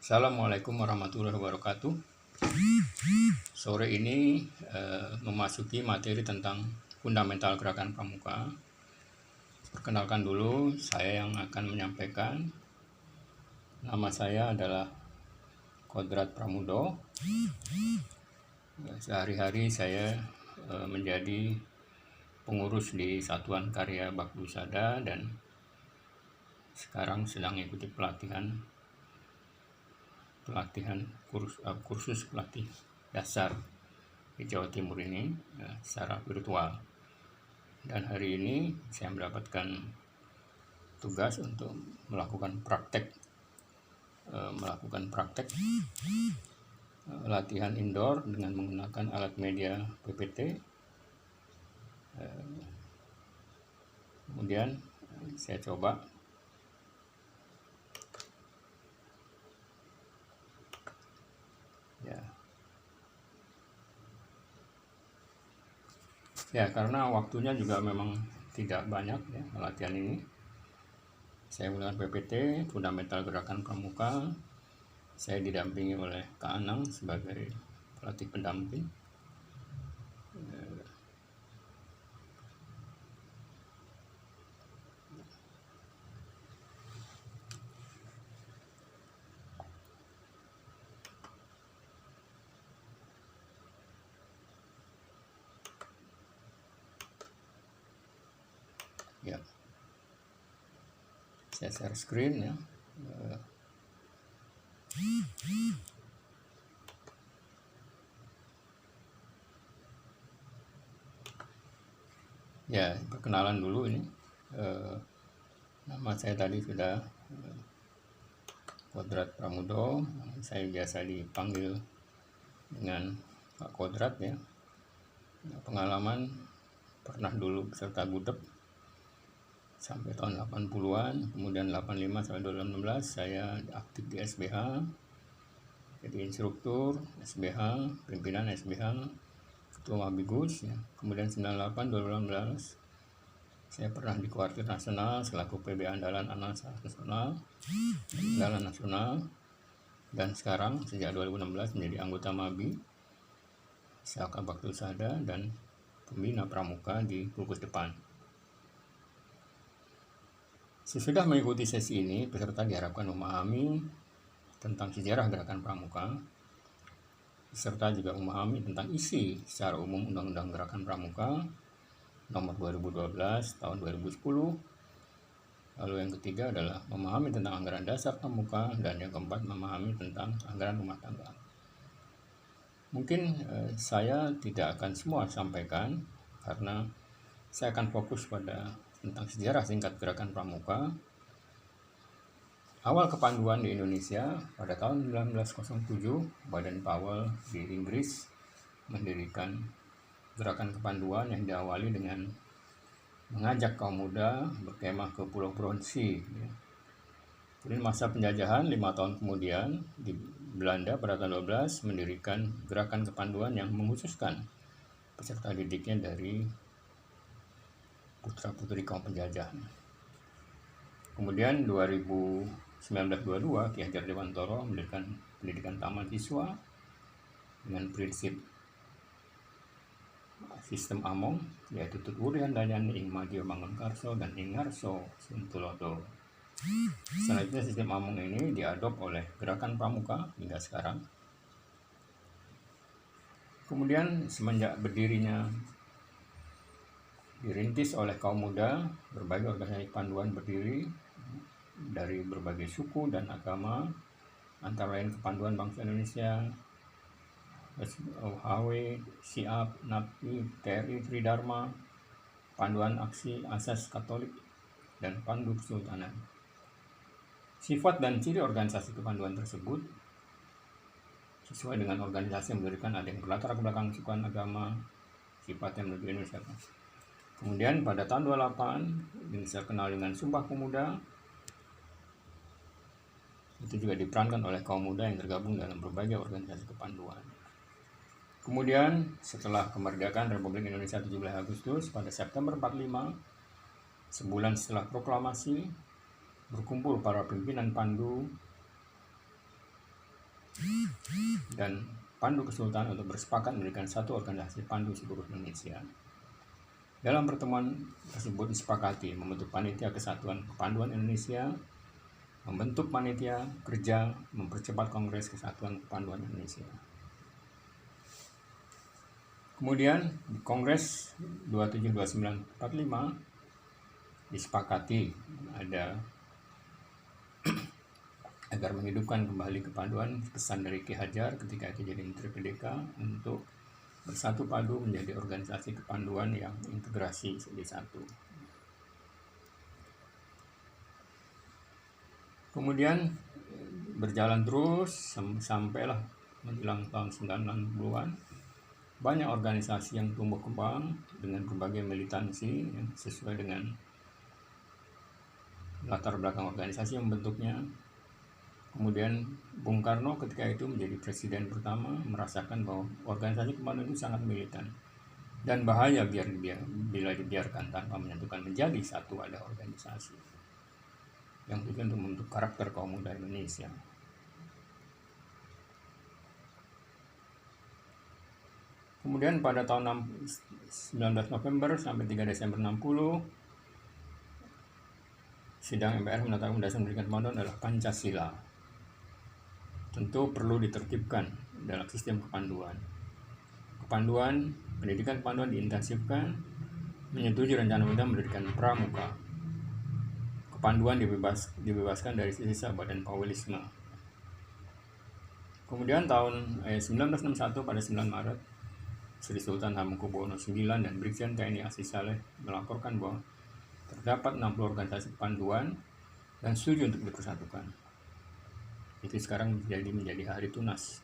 Assalamualaikum warahmatullahi wabarakatuh. Sore ini memasuki materi tentang fundamental gerakan pramuka. Perkenalkan dulu, saya yang akan menyampaikan. Nama saya adalah Kodrat Pramudo. Sehari-hari saya menjadi pengurus di Satuan Karya Bakti Wisata dan sekarang sedang mengikuti kursus pelatih dasar di Jawa Timur ini secara virtual. Dan hari ini saya mendapatkan tugas untuk melakukan praktek latihan indoor dengan menggunakan alat media PPT. Kemudian saya coba ya karena waktunya juga memang tidak banyak ya latihan ini. Saya menggunakan PPT fundamental gerakan pramuka. Saya didampingi oleh Kak Anang sebagai pelatih pendamping. Ya, saya share screen ya. Ya, perkenalan dulu ini. Nama saya tadi sudah Kodrat Pramudo. Saya biasa dipanggil dengan Pak Kodrat ya. Pengalaman pernah dulu peserta gudeg sampai tahun 80-an, kemudian 85 sampai 2016 saya aktif di SBH, jadi instruktur SBH, pimpinan SBH, ketua Wabigus ya. Kemudian 98 2018 saya pernah di Kuartir Nasional selaku PB Andalan Nasional, dan sekarang sejak 2016 menjadi anggota MABI, Saka Bakti Wisata dan pembina pramuka di Kukus Depan. Sesudah mengikuti sesi ini, peserta diharapkan memahami tentang sejarah gerakan pramuka. Peserta juga memahami tentang isi secara umum Undang-Undang Gerakan Pramuka nomor 2012 tahun 2010. Lalu yang ketiga adalah memahami tentang anggaran dasar pramuka, dan yang keempat memahami tentang anggaran rumah tangga. Mungkin saya tidak akan semua sampaikan karena saya akan fokus pada tentang sejarah singkat gerakan pramuka. Awal kepanduan di Indonesia pada tahun 1907, Baden Powell di Inggris mendirikan gerakan kepanduan yang diawali dengan mengajak kaum muda berkemah ke Pulau Bronsi. Kemudian masa penjajahan 5 tahun kemudian di Belanda pada tahun 12 mendirikan gerakan kepanduan yang mengkhususkan peserta didiknya dari putra-putri kaum penjajah. Kemudian 1922 Ki Hajar Dewantara mendirikan pendidikan taman siswa dengan prinsip sistem Among, yaitu Tutwuri Handayani ing Madya Mangunkarso dan ing Ngarso Suntulodo. Selanjutnya sistem Among ini diadop oleh gerakan pramuka hingga sekarang. Kemudian semenjak berdirinya dirintis oleh kaum muda, berbagai organisasi panduan berdiri dari berbagai suku dan agama, antara lain Kepanduan Bangsa Indonesia, HW, SIAP, NAPI, TRI, Tridharma, Panduan Aksi Asas Katolik, dan Pandu Kesultanan. Sifat dan ciri organisasi kepanduan tersebut sesuai dengan organisasi yang mendirikan, ada yang berlatar belakang sukuan agama, sifatnya menuju Indonesia. Kemudian pada tahun 28 Indonesia kenal dengan Sumpah Pemuda. Itu juga diperankan oleh kaum muda yang tergabung dalam berbagai organisasi kepanduan. Kemudian setelah kemerdekaan Republik Indonesia 17 Agustus pada September 45, sebulan setelah proklamasi, berkumpul para pimpinan Pandu dan Pandu Kesultanan untuk bersepakat mendirikan satu organisasi Pandu seluruh Indonesia. Dalam pertemuan tersebut disepakati membentuk Panitia Kesatuan Kepanduan Indonesia, membentuk panitia kerja mempercepat Kongres Kesatuan Kepanduan Indonesia. Kemudian di Kongres 272945 disepakati ada agar menghidupkan kembali kepanduan pesan dari Ki Hajar ketika itu jadi Menteri PDK untuk bersatu padu menjadi organisasi kepanduan yang integrasi jadi satu. Kemudian berjalan terus sampailah menjelang tahun 90-an, banyak organisasi yang tumbuh kembang dengan berbagai militansi yang sesuai dengan latar belakang organisasi yang membentuknya. Kemudian Bung Karno ketika itu menjadi presiden pertama merasakan bahwa organisasi kepanduan itu sangat militan dan bahaya bila dibiarkan tanpa menyatukan menjadi satu ada organisasi yang tujuan untuk membentuk karakter kaum muda Indonesia. Kemudian pada tahun 19 November sampai 3 Desember 60, sidang MPR menetapkan dasar pendidikan kepanduan adalah Pancasila. Tentu perlu ditertibkan dalam sistem kepanduan. Pendidikan kepanduan diintensifkan, menyetujui rencana undang mendirikan pramuka. Kepanduan dibebaskan dari sisa badan paulisme. Kemudian tahun 1961 pada 9 Maret, Sri Sultan Hamengkubuwono IX dan Brigjen TNI Aziz Saleh melaporkan bahwa terdapat 60 organisasi kepanduan dan setuju untuk dipersatukan. Itu sekarang menjadi hari tunas.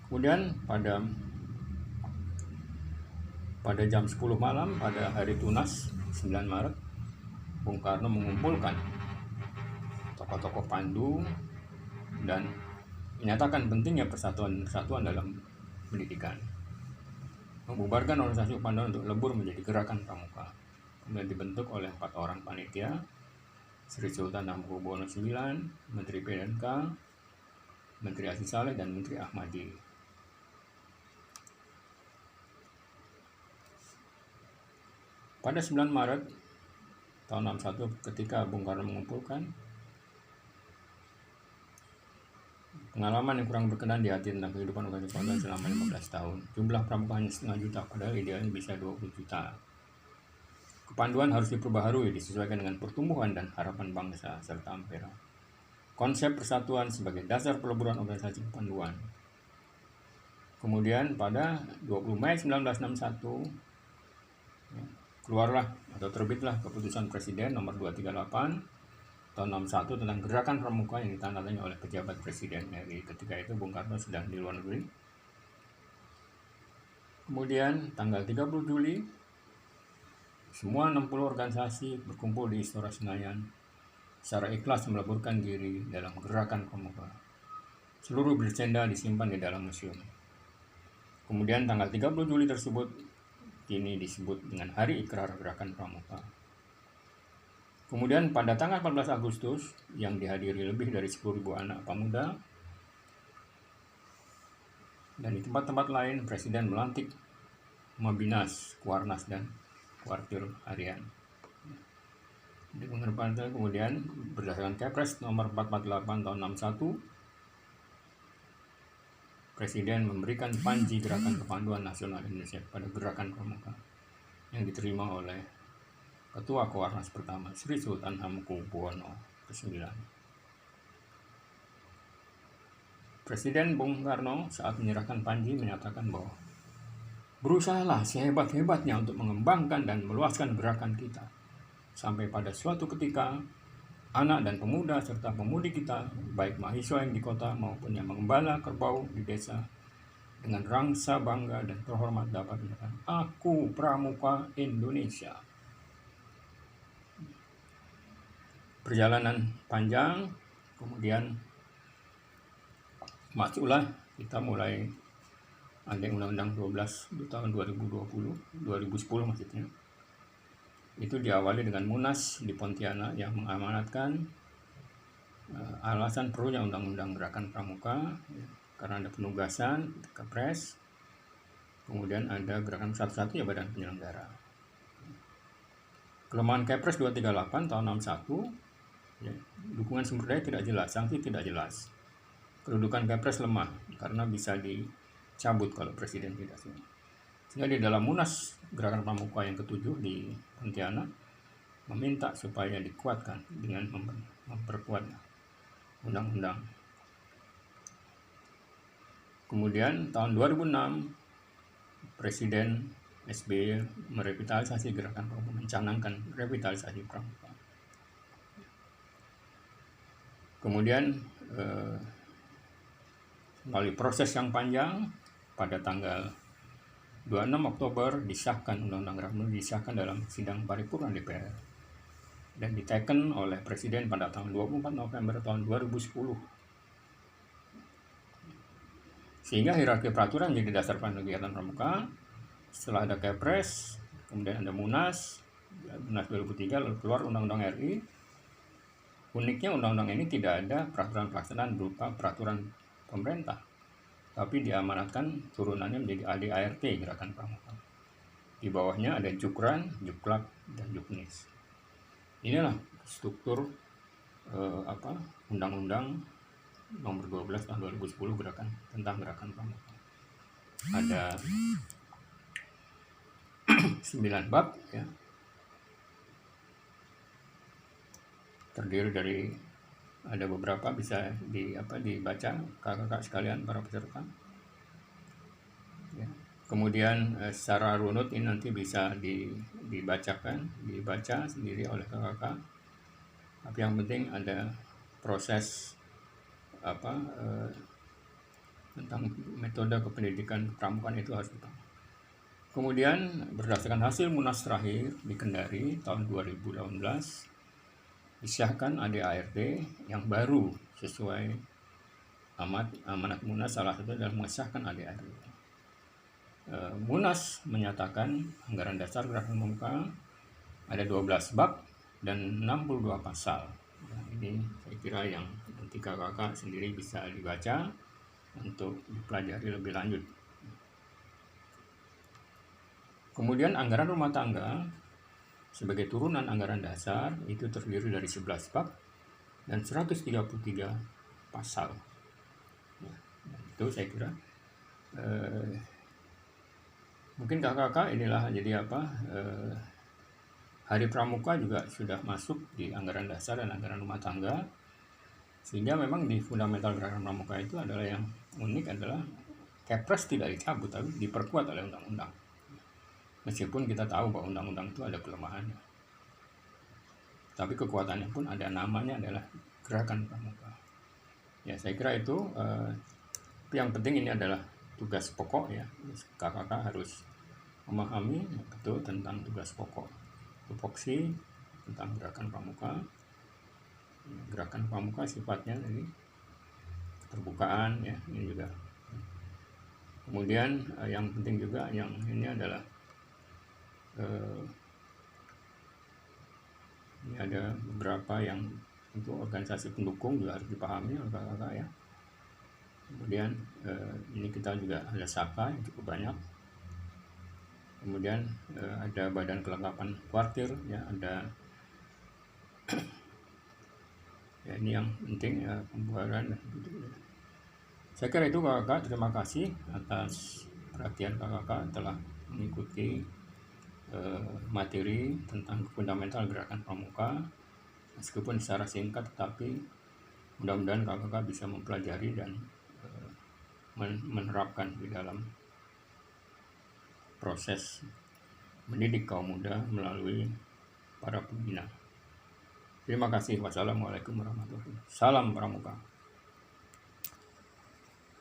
Kemudian pada jam 10 malam pada hari tunas 9 Maret, Bung Karno mengumpulkan tokoh-tokoh Pandu dan menyatakan pentingnya persatuan dalam pendidikan. Membubarkan organisasi kepanduan untuk lebur menjadi gerakan pramuka. Kemudian dibentuk oleh 4 orang panitia, Sri Sultan Hamengkubuwono IX, Menteri PDK, Menteri Aziz Saleh, dan Menteri Ahmadi. Pada 9 Maret tahun 61 ketika Bung Karno mengumpulkan, pengalaman yang kurang berkenan di hati tentang kehidupan organisasi kepanduan selama 15 tahun. Jumlah pramuka hanya 0,5 juta, padahal idealnya bisa 20 juta. Kepanduan harus diperbaharui disesuaikan dengan pertumbuhan dan harapan bangsa serta ampera. Konsep persatuan sebagai dasar peleburan organisasi kepanduan. Kemudian pada 20 Mei 1961 keluarlah atau terbitlah keputusan Presiden nomor 238 tahun 61 tentang gerakan pramuka yang ditandatangani oleh pejabat presiden. Jadi ketika itu Bung Karno sedang di luar negeri. Kemudian tanggal 30 Juli semua 60 organisasi berkumpul di Istora Senayan secara ikhlas meleburkan diri dalam gerakan pramuka. Seluruh bercenda disimpan di dalam museum. Kemudian tanggal 30 Juli tersebut kini disebut dengan Hari Ikrar Gerakan Pramuka. Kemudian pada tanggal 14 Agustus yang dihadiri lebih dari 10.000 anak pemuda dan di tempat-tempat lain Presiden melantik Mabinaz, Kuarnas, dan Kuartir Harian. Kemudian berdasarkan Kepres nomor 448 tahun 61, Presiden memberikan panji Gerakan Kepanduan Nasional Indonesia pada Gerakan Pramuka yang diterima oleh Ketua Kuarnas pertama Sri Sultan Hamengkubuwono IX. Presiden Bung Karno saat menyerahkan panji menyatakan bahwa berusahalah sehebat-hebatnya untuk mengembangkan dan meluaskan gerakan kita sampai pada suatu ketika anak dan pemuda serta pemudi kita, baik mahasiswa yang di kota maupun yang mengembala kerbau di desa, dengan rangsa bangga dan terhormat dapat menyatakan, "Aku Pramuka Indonesia." Perjalanan panjang, kemudian masuklah kita mulai ada Undang-Undang 12 di tahun 2010 maksudnya. Itu diawali dengan Munas di Pontianak yang mengamanatkan alasan perlunya undang-undang gerakan pramuka ya, karena ada penugasan Kepres, kemudian ada gerakan satu-satu ya badan penyelenggara. Kelemahan Kepres 238 tahun 61 ya, dukungan sumber daya tidak jelas, sanksi tidak jelas. Kedudukan Kepres lemah karena bisa dicabut kalau presiden tidak setuju. Sehingga di dalam Munas Gerakan Pramuka yang ke-7 di Pontianak meminta supaya dikuatkan dengan memperkuat undang-undang. Kemudian tahun 2006 Presiden SBY merevitalisasi gerakan pramuka, mencanangkan revitalisasi pramuka. Kemudian melalui proses yang panjang, pada tanggal 26 Oktober disahkan Undang-Undang Gerakan disahkan dalam sidang paripurna DPR dan diteken oleh Presiden pada tanggal 24 November tahun 2010. Sehingga hierarki peraturan menjadi dasar kegiatan pramuka. Setelah ada Kepres, kemudian ada Munas 2003, lalu keluar Undang-Undang RI. Uniknya undang-undang ini tidak ada peraturan pelaksanaan berupa peraturan pemerintah, tapi diamanatkan turunannya menjadi ADART Gerakan Pramuka. Di bawahnya ada Jukran, Juklak, dan Juknis. Inilah struktur Undang-Undang nomor 12 tahun 2010 tentang gerakan pramuka. Ada 9 bab ya. Terdiri dari ada beberapa bisa dibaca kakak-kakak sekalian para peserta. Ya. Kemudian secara runut ini nanti bisa dibaca sendiri oleh kakak-kakak. Tapi yang penting ada proses tentang metode kependidikan pramukaan itu harus dipahami. Kemudian berdasarkan hasil Munas terakhir di Kendari tahun 2018 disahkan ADART yang baru sesuai amanat Munas, salah satu adalah mengesahkan ADART. Munas menyatakan anggaran dasar gerakan pramuka ada 12 bab dan 62 pasal. Nah, ini saya kira yang nanti kakak sendiri bisa dibaca untuk dipelajari lebih lanjut. Kemudian anggaran rumah tangga sebagai turunan anggaran dasar itu terdiri dari 11 bab dan 133 pasal. Nah, itu saya kira mungkin kakak inilah jadi Hari Pramuka juga sudah masuk di anggaran dasar dan anggaran rumah tangga, sehingga memang di fundamental gerakan pramuka itu adalah yang unik adalah Kepres tidak dicabut tapi diperkuat oleh undang-undang. Meskipun kita tahu bahwa undang-undang itu ada kelemahannya, tapi kekuatannya pun ada, namanya adalah gerakan pramuka. Ya saya kira itu yang penting ini adalah tugas pokok ya. Kakak harus memahami betul tentang tugas pokok tupoksi tentang gerakan pramuka. Gerakan pramuka sifatnya ini keterbukaan ya, ini juga. Kemudian yang penting juga yang ini adalah ini ada beberapa yang untuk organisasi pendukung juga harus dipahami oleh kakak ya. Kemudian ini kita juga ada SAKA yang cukup banyak. Kemudian ada badan kelengkapan kuartir ya, ada ya, ini yang penting ya, pembuaran gitu. Saya kira itu kakak, terima kasih atas perhatian kakak telah mengikuti materi tentang fundamental gerakan pramuka, meskipun secara singkat tetapi mudah-mudahan kakak bisa mempelajari dan menerapkan di dalam proses mendidik kaum muda melalui para pembina. Terima kasih. Wassalamualaikum warahmatullahi wabarakatuh. Salam pramuka.